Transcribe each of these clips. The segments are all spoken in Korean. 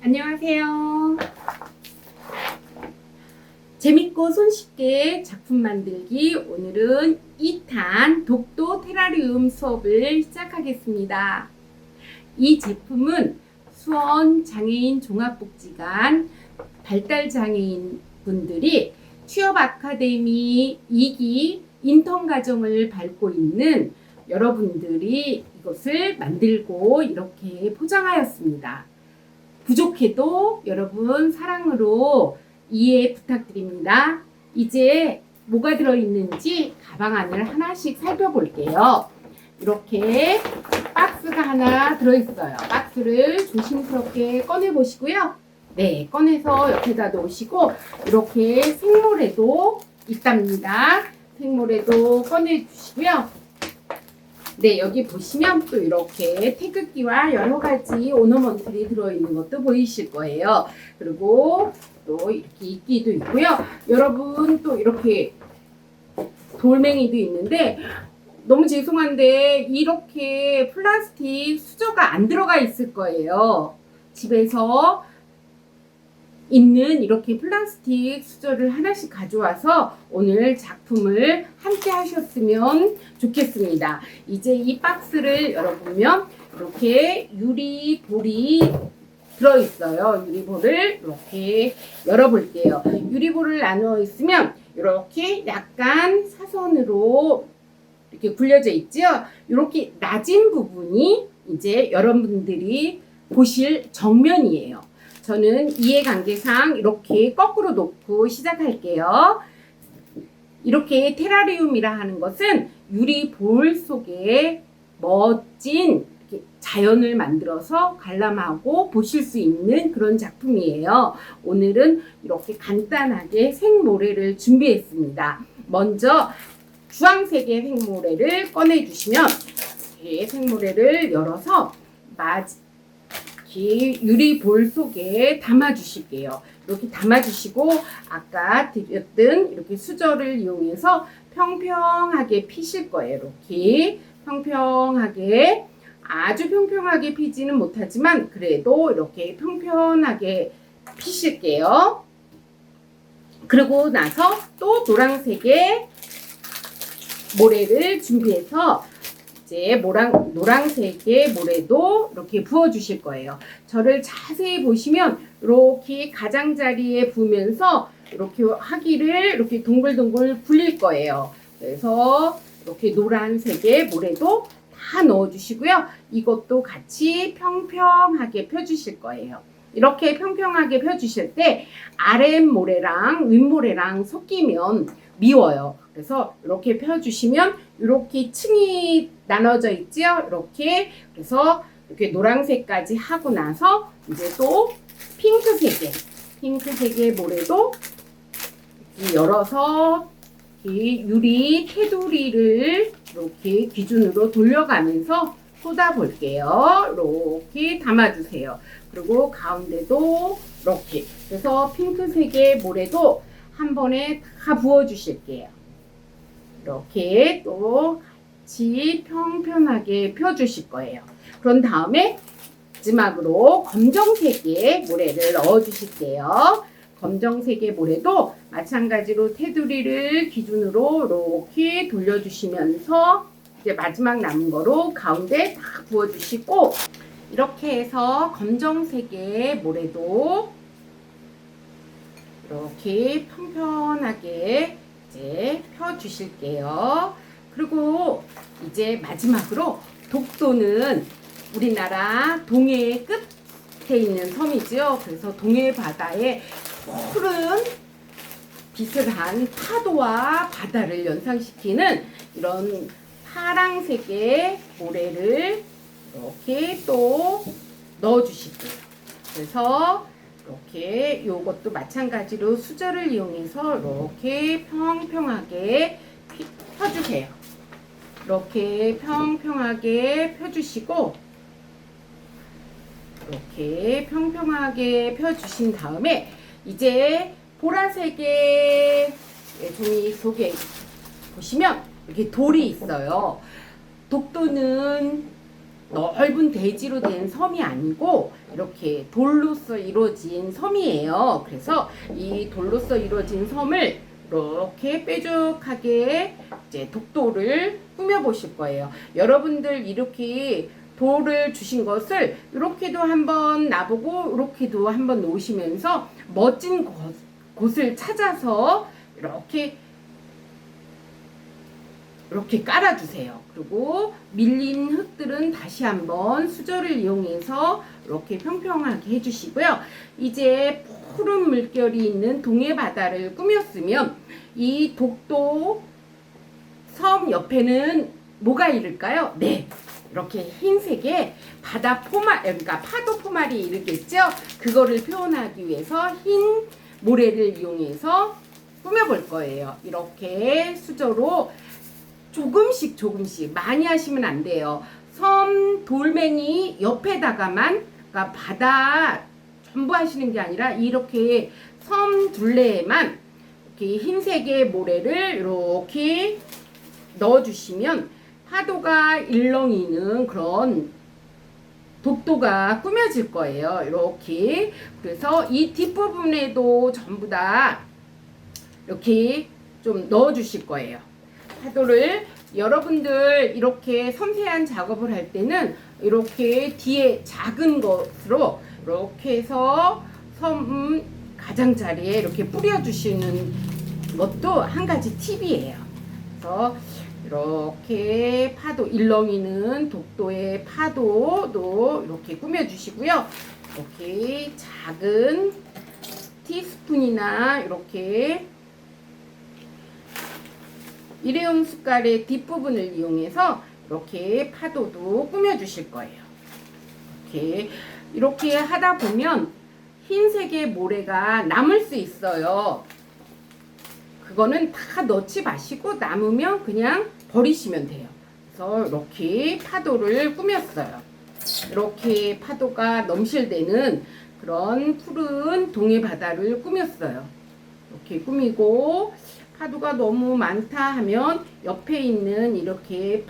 안녕하세요. 재밌고 손쉽게 작품 만들기, 오늘은 2탄 독도 테라리움 수업을 시작하겠습니다. 이 제품은 수원 장애인 종합복지관 발달장애인 분들이 취업 아카데미 2기 인턴 과정을 밟고 있는 여러분들이 이것을 만들고 이렇게 포장하였습니다. 부족해도 여러분 사랑으로 이해 부탁드립니다. 이제 뭐가 들어있는지 가방 안을 하나씩 살펴볼게요. 이렇게 박스가 하나 들어있어요. 박스를 조심스럽게 꺼내보시고요. 네, 꺼내서 옆에다 놓으시고 이렇게 생모래도 있답니다. 생모래도 꺼내주시고요. 네, 여기 보시면 또 이렇게 태극기와 여러 가지 오너먼트리 들어있는 것도 보이실 거예요. 그리고 또 이렇게 이끼도 있고요. 여러분 또 이렇게 돌멩이도 있는데 너무 죄송한데 이렇게 플라스틱 수저가 안 들어가 있을 거예요. 집에서 있는 이렇게 플라스틱 수저를 하나씩 가져와서 오늘 작품을 함께 하셨으면 좋겠습니다. 이제 이 박스를 열어보면 이렇게 유리볼이 들어있어요. 유리볼을 이렇게 열어볼게요. 유리볼을 나누어 있으면 이렇게 약간 사선으로 이렇게 굴려져 있죠. 이렇게 낮은 부분이 이제 여러분들이 보실 정면이에요. 저는 이해관계상 이렇게 거꾸로 놓고 시작할게요. 이렇게 테라리움이라 하는 것은 유리볼 속에 멋진 자연을 만들어서 관람하고 보실 수 있는 그런 작품이에요. 오늘은 이렇게 간단하게 생모래를 준비했습니다. 먼저 주황색의 생모래를 꺼내주시면 생모래를 열어서 유리볼 속에 담아 주실게요. 이렇게 담아 주시고 아까 드렸던 이렇게 수저를 이용해서 평평하게 피실 거예요. 이렇게 평평하게, 아주 평평하게 피지는 못하지만 그래도 이렇게 평평하게 피실게요. 그리고 나서 또 노란색의 모래를 준비해서 이제 노란색의 모래도 이렇게 부어 주실 거예요. 저를 자세히 보시면 이렇게 가장자리에 부으면서 이렇게 하기를 이렇게 동글동글 굴릴 거예요. 그래서 이렇게 노란색의 모래도 다 넣어 주시고요. 이것도 같이 평평하게 펴 주실 거예요. 이렇게 평평하게 펴 주실 때 아랫모래랑 윗모래랑 섞이면 미워요. 그래서 이렇게 펴주시면 이렇게 층이 나눠져 있죠. 이렇게 그래서 이렇게 노란색까지 하고 나서 이제 또 핑크색의 모래도 열어서 이 유리 테두리를 이렇게 기준으로 돌려가면서 쏟아 볼게요. 이렇게 담아주세요. 그리고 가운데도 이렇게 그래서 핑크색의 모래도 한 번에 다 부어 주실게요. 이렇게 또 같이 평평하게 펴 주실 거예요. 그런 다음에 마지막으로 검정색의 모래를 넣어 주실게요. 검정색의 모래도 마찬가지로 테두리를 기준으로 이렇게 돌려주시면서 이제 마지막 남은 거로 가운데 다 부어 주시고 이렇게 해서 검정색의 모래도 이렇게 평평하게 이제 펴 주실게요. 그리고 이제 마지막으로 독도는 우리나라 동해 끝에 있는 섬이죠. 그래서 동해 바다에 푸른 비슷한 파도와 바다를 연상시키는 이런 파랑색의 모래를 이렇게 또 넣어 주실게요. 그래서 이렇게 요것도 마찬가지로 수저를 이용해서 이렇게 평평하게 펴주세요. 이렇게 평평하게 펴주시고 이렇게 평평하게 펴주신 다음에 이제 보라색의 종이 속에 보시면 이렇게 돌이 있어요. 독도는 넓은 대지로 된 섬이 아니고 이렇게 돌로서 이루어진 섬이에요. 그래서 이 돌로서 이루어진 섬을 이렇게 뾰족하게 이제 독도를 꾸며 보실 거예요. 여러분들 이렇게 돌을 주신 것을 이렇게도 한번 놔보고 이렇게도 한번 놓으시면서 멋진 곳을 찾아서 이렇게 깔아주세요. 그리고 밀린 흙들은 다시 한번 수저를 이용해서 이렇게 평평하게 해주시고요. 이제 푸른 물결이 있는 동해 바다를 꾸몄으면 이 독도 섬 옆에는 뭐가 이를까요? 네, 이렇게 흰색의 바다 포말, 그러니까 파도 포말이 이르겠죠? 그거를 표현하기 위해서 흰 모래를 이용해서 꾸며볼 거예요. 이렇게 수저로 조금씩 많이 하시면 안 돼요. 섬 돌멩이 옆에다가만, 그러니까 바다 전부 하시는 게 아니라 이렇게 섬 둘레에만 이렇게 흰색의 모래를 이렇게 넣어주시면 파도가 일렁이는 그런 독도가 꾸며질 거예요. 이렇게. 그래서 이 뒷부분에도 전부 다 이렇게 좀 넣어주실 거예요. 파도를 여러분들 이렇게 섬세한 작업을 할 때는 이렇게 뒤에 작은 것으로 이렇게 해서 섬 가장자리에 이렇게 뿌려주시는 것도 한 가지 팁이에요. 그래서 이렇게 파도 일렁이는 독도의 파도도 이렇게 꾸며주시고요. 이렇게 작은 티스푼이나 이렇게 일회용 숟갈의 뒷부분을 이용해서 이렇게 파도도 꾸며주실 거예요. 이렇게 하다 보면 흰색의 모래가 남을 수 있어요. 그거는 다 넣지 마시고 남으면 그냥 버리시면 돼요. 그래서 이렇게 파도를 꾸몄어요. 이렇게 파도가 넘실대는 그런 푸른 동해 바다를 꾸몄어요. 이렇게 꾸미고 파도가 너무 많다 하면 옆에 있는 이렇게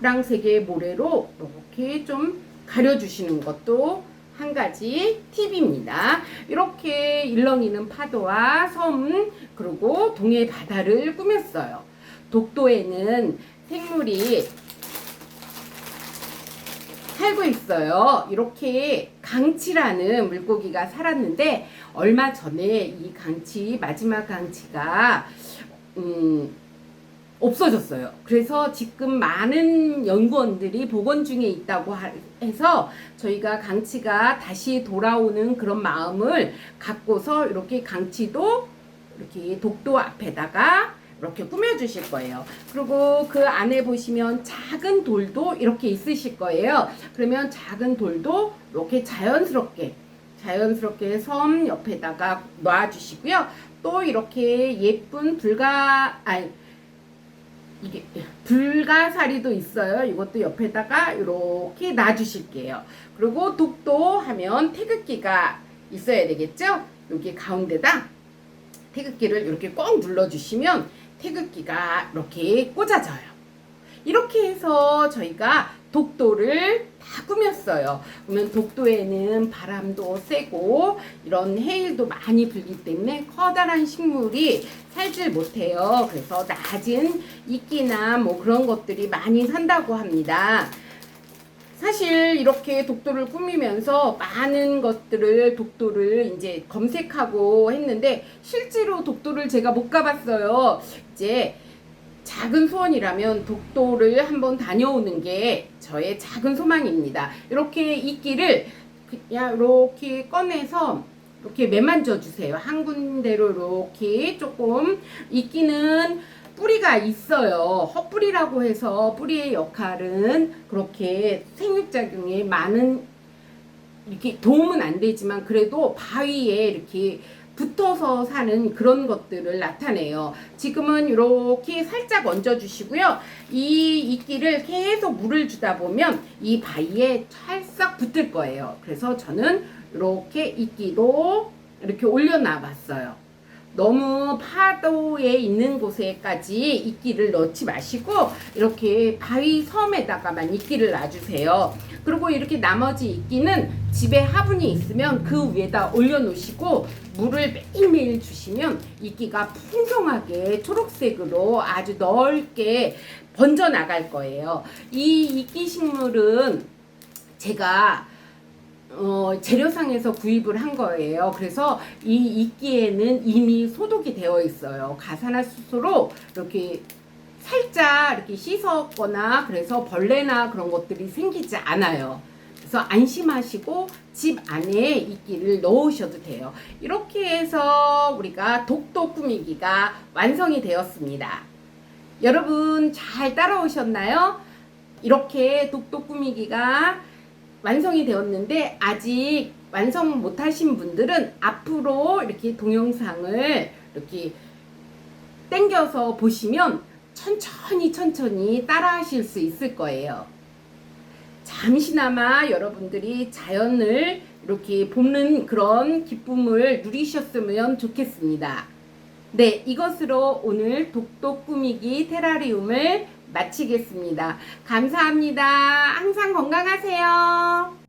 파랑색의 모래로 이렇게 좀 가려주시는 것도 한 가지 팁입니다. 이렇게 일렁이는 파도와 섬 그리고 동해 바다를 꾸몄어요. 독도에는 생물이 살고 있어요. 이렇게 강치라는 물고기가 살았는데 얼마 전에 이 강치, 마지막 강치가 없어졌어요. 그래서 지금 많은 연구원들이 복원 중에 있다고 해서 저희가 강치가 다시 돌아오는 그런 마음을 갖고서 이렇게 강치도 이렇게 독도 앞에다가 이렇게 꾸며주실 거예요. 그리고 그 안에 보시면 작은 돌도 이렇게 있으실 거예요. 그러면 작은 돌도 이렇게 자연스럽게 섬 옆에다가 놔주시고요. 또 이렇게 예쁜 불가사리도 있어요. 이것도 옆에다가 이렇게 놔주실게요. 그리고 독도 하면 태극기가 있어야 되겠죠? 여기 가운데다 태극기를 이렇게 꼭 눌러주시면 태극기가 이렇게 꽂아져요. 이렇게 해서 저희가 독도를 다 꾸몄어요. 그러면 독도에는 바람도 세고 이런 해일도 많이 불기 때문에 커다란 식물이 살질 못해요. 그래서 낮은 이끼나 뭐 그런 것들이 많이 산다고 합니다. 사실 이렇게 독도를 꾸미면서 많은 것들을 독도를 이제 검색하고 했는데 실제로 독도를 제가 못 가봤어요. 이제 작은 소원이라면 독도를 한번 다녀오는 게 저의 작은 소망입니다. 이렇게 이끼를 그냥 이렇게 꺼내서 이렇게 매만져 주세요. 한 군데로 이렇게 조금 이끼는 뿌리가 있어요. 헛뿌리라고 해서 뿌리의 역할은 그렇게 생육작용에 많은 이렇게 도움은 안 되지만 그래도 바위에 이렇게 붙어서 사는 그런 것들을 나타내요. 지금은 이렇게 살짝 얹어 주시고요. 이 이끼를 계속 물을 주다 보면 이 바위에 찰싹 붙을 거예요. 그래서 저는 이렇게 이끼도 이렇게 올려놔 봤어요. 너무 파도에 있는 곳에까지 이끼를 넣지 마시고 이렇게 바위 섬에다가만 이끼를 놔주세요. 그리고 이렇게 나머지 이끼는 집에 화분이 있으면 그 위에다 올려놓으시고 물을 매일매일 주시면 이끼가 풍성하게 초록색으로 아주 넓게 번져 나갈 거예요. 이 이끼 식물은 제가 재료상에서 구입을 한 거예요. 그래서 이 이끼에는 이미 소독이 되어 있어요. 가산화수소로 이렇게 살짝 이렇게 씻었거나 그래서 벌레나 그런 것들이 생기지 않아요. 그래서 안심하시고 집 안에 이끼를 넣으셔도 돼요. 이렇게 해서 우리가 독도 꾸미기가 완성이 되었습니다. 여러분 잘 따라오셨나요? 이렇게 독도 꾸미기가 완성이 되었는데 아직 완성 못하신 분들은 앞으로 이렇게 동영상을 이렇게 당겨서 보시면 천천히 따라 하실 수 있을 거예요. 잠시나마 여러분들이 자연을 이렇게 보는 그런 기쁨을 누리셨으면 좋겠습니다. 네, 이것으로 오늘 독도 꾸미기 테라리움을 마치겠습니다. 감사합니다. 항상 건강하세요.